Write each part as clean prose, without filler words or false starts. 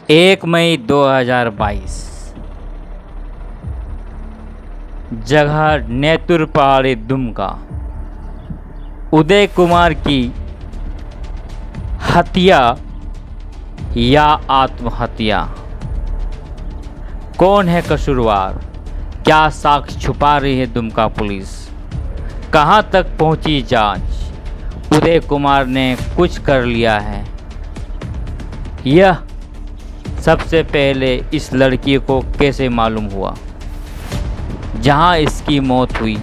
1 मई 2022, जगह नेतुर पहाड़ी दुमका। उदय कुमार की हत्या या आत्महत्या, कौन है कसूरवार? क्या साक्ष्य छुपा रही है दुमका पुलिस? कहां तक पहुंची जांच? उदय कुमार ने कुछ कर लिया है? यह सबसे पहले इस लड़की को कैसे मालूम हुआ जहां इसकी मौत हुई?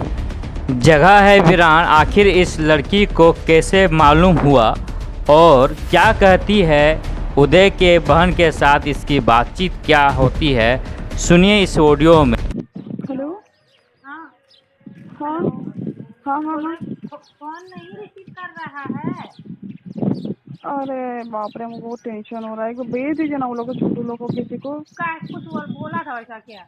जगह है वीरान, आखिर इस लड़की को कैसे मालूम हुआ और क्या कहती है उदय के बहन के साथ इसकी बातचीत क्या होती है? सुनिए इस ऑडियो में। हेलो। हाँ हाँ हाँ हाँ हाँ। फोन नहीं रिसीव कर रहा है। अरे बाप रे, मुझे बहुत टेंशन हो रहा है। भेज दीजिए ना वो लोग को, छोटू लोग को, किसी को। कुछ बोला था वैसा क्या?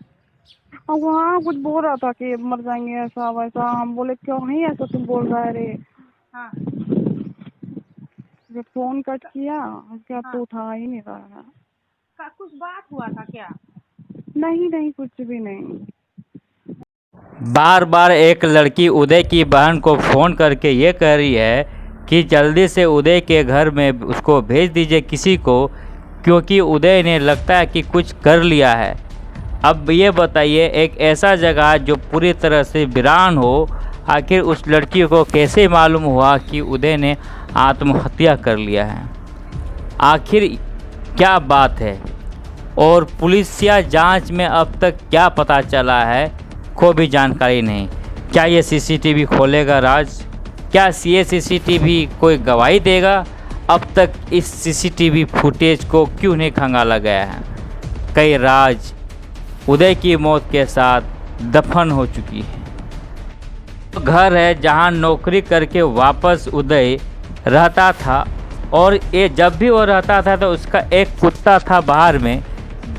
अब वहाँ कुछ बोल रहा था कि मर जाएंगे ऐसा वैसा। हम बोले क्यों ही ऐसा तुम बोल रहा है रे। हाँ जब फोन कट किया क्या हाँ। तो उठा ही नहीं रहा है। कुछ बात हुआ था क्या? नहीं नहीं, कुछ भी नहीं। बार बार एक लड़की उदय की बहन को फ़ोन करके ये कह रही है कि जल्दी से उदय के घर में उसको भेज दीजिए किसी को, क्योंकि उदय ने लगता है कि कुछ कर लिया है। अब ये बताइए, एक ऐसा जगह जो पूरी तरह से वीरान हो, आखिर उस लड़की को कैसे मालूम हुआ कि उदय ने आत्महत्या कर लिया है? आखिर क्या बात है और पुलिसिया जांच में अब तक क्या पता चला है, को भी जानकारी नहीं। क्या ये सीसीटीवी खोलेगा राज? क्या ये सीसीटीवी कोई गवाही देगा? अब तक इस सीसीटीवी फुटेज को क्यों नहीं खंगाला गया है? कई राज उदय की मौत के साथ दफन हो चुकी है। घर है जहां नौकरी करके वापस उदय रहता था, और ये जब भी वो रहता था तो उसका एक कुत्ता था बाहर में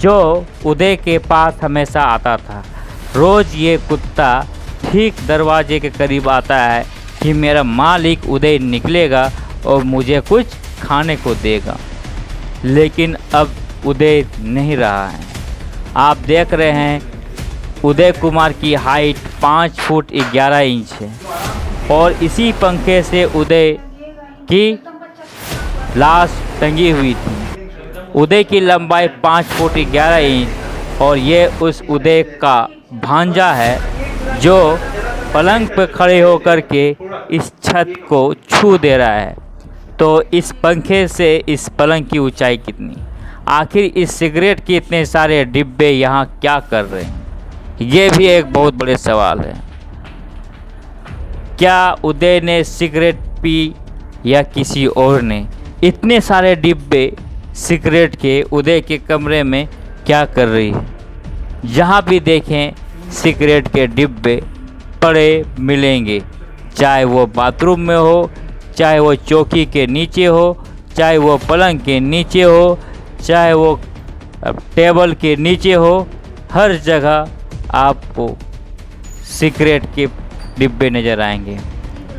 जो उदय के पास हमेशा आता था। रोज़ ये कुत्ता ठीक दरवाजे के करीब आता है कि मेरा मालिक उदय निकलेगा और मुझे कुछ खाने को देगा, लेकिन अब उदय नहीं रहा है। आप देख रहे हैं उदय कुमार की हाइट 5 फुट 11 इंच है, और इसी पंखे से उदय की लाश टंगी हुई थी। उदय की लंबाई 5 फुट 11 इंच, और ये उस उदय का भांजा है जो पलंग पर खड़े होकर के इस छत को छू दे रहा है। तो इस पंखे से इस पलंग की ऊंचाई कितनी? आखिर इस सिगरेट के इतने सारे डिब्बे यहाँ क्या कर रहे हैं? ये भी एक बहुत बड़े सवाल है। क्या उदय ने सिगरेट पी या किसी और ने? इतने सारे डिब्बे सिगरेट के उदय के कमरे में क्या कर रही है? जहाँ भी देखें सिगरेट के डिब्बे पड़े मिलेंगे, चाहे वो बाथरूम में हो, चाहे वो चौकी के नीचे हो, चाहे वो पलंग के नीचे हो, चाहे वो टेबल के नीचे हो। हर जगह आपको सिगरेट के डिब्बे नज़र आएंगे।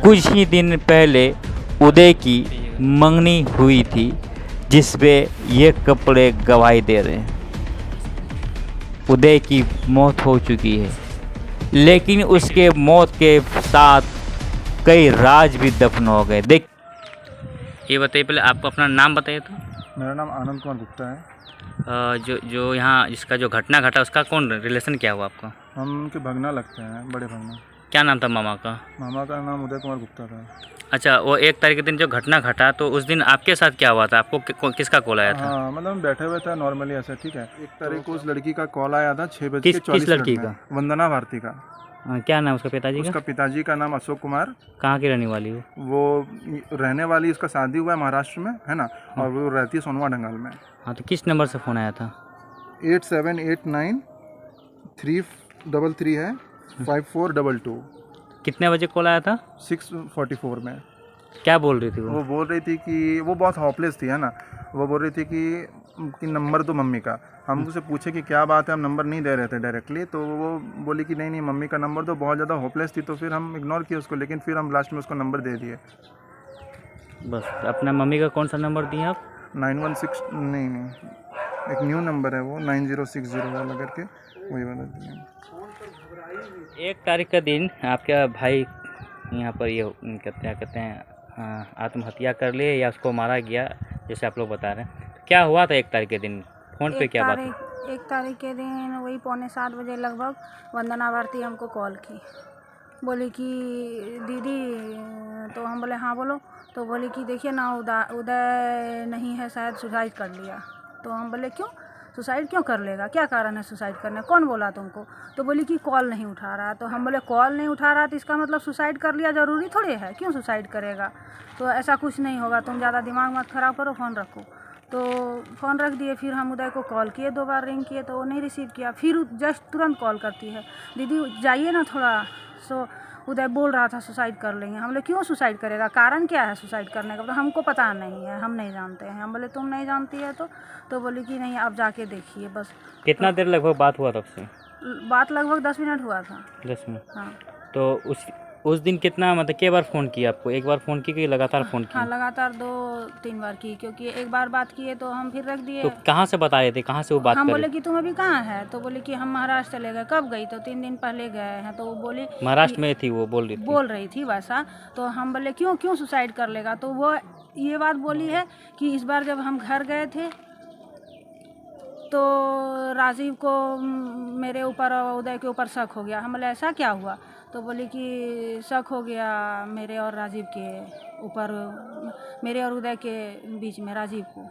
कुछ ही दिन पहले उदय की मंगनी हुई थी, जिसपे ये कपड़े गवाही दे रहे हैं। उदय की मौत हो चुकी है, लेकिन उसके मौत के साथ कई राज भी दफन हो गए। देख, ये बताइए, पहले आपको अपना नाम बताइए तो। मेरा नाम आनंद कुमार गुप्ता है। जो यहाँ जिसका जो घटना घटा उसका कौन रिलेशन क्या हुआ आपका? हम उनके भगना लगते हैं, बड़े भगना। क्या नाम था मामा का? मामा का नाम उदय कुमार गुप्ता था। अच्छा, वो 1 तारीख के दिन जो घटना घटा, तो उस दिन आपके साथ क्या हुआ था? आपको किसका कॉल आया था? हाँ, मतलब हम बैठे हुए थे नॉर्मली ऐसे, ठीक है। 1 तारीख को उस लड़की का कॉल आया था 6:40 किस लड़की का? वंदना भारती का। क्या नाम उसका पिताजी का? उसका पिताजी का नाम अशोक कुमार। कहाँ की रहने वाली हो? वो रहने वाली, उसका शादी हुआ है महाराष्ट्र में, है ना, और वो रहती है सोनवा ढंगाल में। हाँ, तो किस नंबर से फ़ोन आया था? 8789 333 है 5422। कितने बजे कॉल आया था? 6:44 में। क्या बोल रही थी वो? वो बोल रही थी कि वो बहुत होपलेस थी, है ना। वो बोल रही थी कि नंबर दो मम्मी का। हम उसे पूछे कि क्या बात है, हम नंबर नहीं दे रहे थे डायरेक्टली, तो वो बोली कि नहीं नहीं मम्मी का नंबर दो। बहुत ज़्यादा होपलेस थी, तो फिर हम इग्नोर किए उसको, लेकिन फिर हम लास्ट में उसको नंबर दे दिए। बस अपना मम्मी का कौन सा नंबर दिए आप? 916 नहीं एक न्यू नंबर है वो 9060 वाला करके, वही वाला दिया। 1 तारीख का दिन आपका भाई यहाँ पर ये क्या कहते हैं आत्महत्या कर लिए या उसको मारा गया, जैसे आप लोग बता रहे हैं, तो क्या हुआ था 1 तारीख के दिन? फ़ोन पे क्या बात हुई? 1 तारीख के दिन वही 6:45 बजे लगभग वंदना भारती हमको कॉल की, बोली कि दीदी, तो हम बोले हाँ बोलो, तो बोली कि देखिए ना उदय नहीं है, शायद सुसाइड कर लिया। तो हम बोले क्यों, सुसाइड क्यों कर लेगा, क्या कारण है सुसाइड करने, कौन बोला तुमको? तो बोली कि कॉल नहीं उठा रहा। तो हम बोले कॉल नहीं उठा रहा तो इसका मतलब सुसाइड कर लिया ज़रूरी थोड़ी है, क्यों सुसाइड करेगा? तो ऐसा कुछ नहीं होगा, तुम ज़्यादा दिमाग मत ख़राब करो, फ़ोन रखो। तो फ़ोन रख दिए। फिर हम उदय को कॉल किए, 2 बार रिंग किए तो वो नहीं रिसीव किया। फिर जस्ट तुरंत कॉल करती है, दीदी जाइए ना थोड़ा। सो उदय बोल रहा था सुसाइड कर लेंगे। हम बोले क्यों सुसाइड करेगा, कारण क्या है सुसाइड करने का? तो हमको पता नहीं है, हम नहीं जानते हैं। हम बोले तुम नहीं जानती है तो बोली कि नहीं आप जाके देखिए बस। कितना देर लगभग बात हुआ तब से? बात लगभग 10 मिनट हुआ था। 10 मिनट। हाँ तो उस दिन कितना, मतलब कई बार फ़ोन किया आपको? 1 बार फ़ोन की कि लगातार फ़ोन की? हाँ लगातार 2-3 बार की, क्योंकि 1 बार बात किए तो हम फिर रख दिए। तो कहाँ से बता रहे थे, कहाँ से वो बात हम कर बोले रहे थे? कि तुम अभी कहाँ है? तो बोले कि हम महाराष्ट्र चले गए। कब गई? तो 3 दिन पहले गए हैं। तो वो बोली महाराष्ट्र में थी वो, बोल रही थी वैसा। तो हम बोले क्यों सुसाइड कर लेगा? तो वो ये बात बोली है कि इस बार जब हम घर गए थे तो राजीव को मेरे ऊपर और उदय के ऊपर शक हो गया। हम बोले ऐसा क्या हुआ? तो बोली कि शक हो गया मेरे और राजीव के ऊपर, मेरे और उदय के बीच में, राजीव को।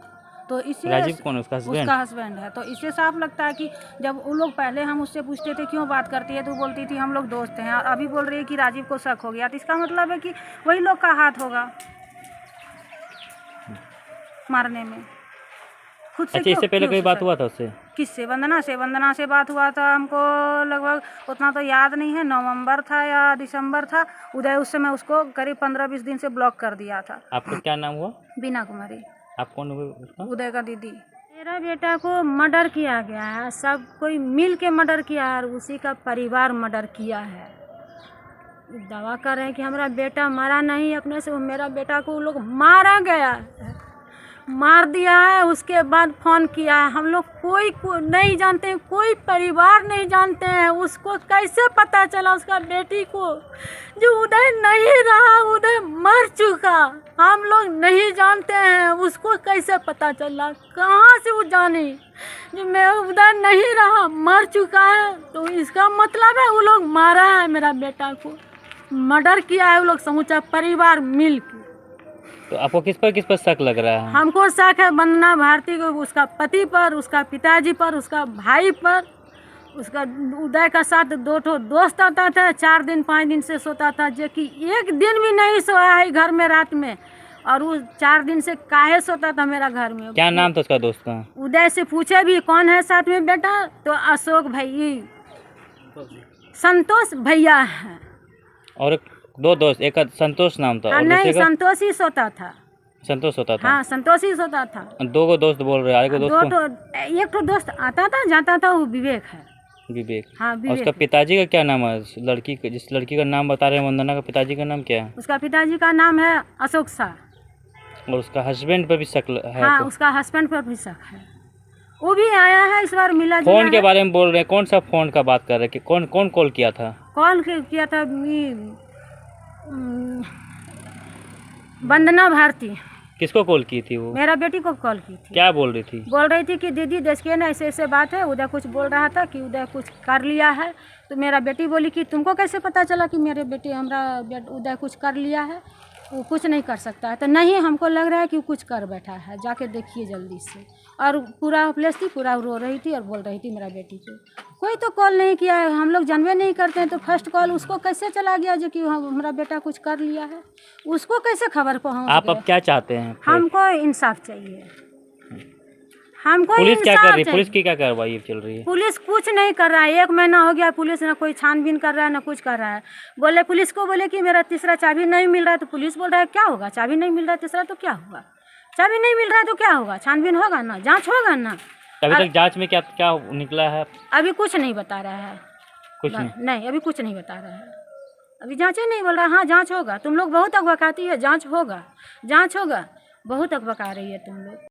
तो इससे राजीव कौन है? उसका हस्बैंड? उसका हस्बैंड है। तो इससे साफ लगता है कि जब उन लोग पहले हम उससे पूछते थे क्यों बात करती है तो बोलती थी हम लोग दोस्त हैं, और अभी बोल रही है कि राजीव को शक हो गया। तो इसका मतलब है कि वही लोग का हाथ होगा मारने में। खुद से अच्छा, इससे पहले कोई बात हुआ था उससे? किससे? वंदना से। वंदना से बात हुआ था हमको लगभग, उतना तो याद नहीं है, नवंबर था या दिसंबर था। उदय उस समय उसको करीब 15-20 दिन से ब्लॉक कर दिया था। आपका क्या नाम हुआ? बीना कुमारी। आप कौन हुए उसका? उदय का दीदी। मेरा बेटा को मर्डर किया गया है, सब कोई मिल के मर्डर किया है, और उसी का परिवार मर्डर किया है। दावा कर रहे हैं कि हमारा बेटा मरा नहीं, अपने से मेरा बेटा को वो लोग मारा गया है, मार दिया है। उसके बाद फ़ोन किया है। हम लोग कोई नहीं जानते, कोई परिवार नहीं जानते हैं। उसको कैसे पता चला उसका बेटी को, जो उदय नहीं रहा, उदय मर चुका, हम लोग नहीं जानते हैं। उसको कैसे पता चला, कहाँ से वो जाने जो मैं उदय नहीं रहा, मर चुका है? तो इसका मतलब है वो लोग मारा है मेरा बेटा को, मर्डर किया है वो लोग समूचा परिवार मिल के। तो आपको किस पर शक लग रहा है? हमको शक है वंदना भारती को, उसका पति पर, उसका पिताजी पर, उसका भाई पर। उसका उदय का साथ 2 दोस्त आता था, 4 दिन 5 दिन से सोता था, जो कि 1 दिन भी नहीं सोया है घर में रात में। और वो 4 दिन से काहे सोता था मेरा घर में। क्या नाम था उसका दोस्त का? उदय से पूछे भी कौन है साथ में बेटा, तो अशोक भाई, संतोष भैया है। और 2 दोस्त, एक संतोष नाम था और नहीं, दूसरे का? संतोष ही सोता था। संतोष होता था? हाँ, संतोष ही सोता था। 2 दोस्त बोल रहे हैं, आगे दोस्त कौन? एक तो दोस्त आता था जाता था, वो विवेक है। विवेक। हाँ, और विवेक उसका है। पिताजी का क्या नाम है? जिस लड़की का नाम बता रहे हैं वंदना, का पिताजी का नाम क्या है? उसका पिताजी का नाम है अशोक शाह। और उसका हस्बैंड पर भी शक है? हाँ, उसका हस्बैंड पर भी शक है। वो भी आया है इस बार, मिला जुला फोन के है। बारे में बोल रहे हैं, कौन सा फोन का बात कर रहे हैं कि कौन कॉल किया था? कॉल किया था वंदना भारती। किसको कॉल की थी वो? मेरा बेटी को कॉल की थी। क्या बोल रही थी? बोल रही थी कि दीदी देखिए ना, ऐसे ऐसे बात है। उदय कुछ बोल रहा था कि उदय कुछ कर लिया है। तो मेरा बेटी बोली कि तुमको कैसे पता चला कि मेरे बेटे उदय कुछ कर लिया है? वो कुछ नहीं कर सकता है। तो नहीं, हमको लग रहा है कि वो कुछ कर बैठा है, जाके देखिए जल्दी से। और पूरा प्लेस थी, पूरा रो रही थी और बोल रही थी मेरा बेटी को। कोई तो कॉल नहीं किया है, हम लोग जानवे नहीं करते हैं। तो फर्स्ट कॉल उसको कैसे चला गया जो कि हमारा बेटा कुछ कर लिया है? उसको कैसे खबर पहुँच आप गया? अब क्या चाहते हैं? हमको इंसाफ चाहिए, हमको पुलिस क्या कर इंसाफ रही है? चाहिए। पुलिस की क्या कार्रवाई चल रही है? पुलिस कुछ नहीं कर रहा है, 1 महीना हो गया, पुलिस ना कोई छानबीन कर रहा है ना कुछ कर रहा है। बोले पुलिस को बोले कि मेरा तीसरा चाबी नहीं मिल रहा है। तो पुलिस बोल रहा है क्या होगा, चाबी नहीं मिल रहा है तीसरा तो क्या हुआ? चाबी नहीं मिल रहा है तो क्या होगा? छानबीन होगा ना, जांच होगा ना। अभी तक जांच में क्या क्या निकला है? अभी कुछ नहीं बता रहा है। कुछ नहीं। नहीं, अभी कुछ नहीं बता रहा है। अभी जांच नहीं बोल रहा। हाँ, जांच होगा। तुम लोग बहुत अगबकाती है, जांच होगा, जांच होगा। बहुत अगबका रही है तुम लोग।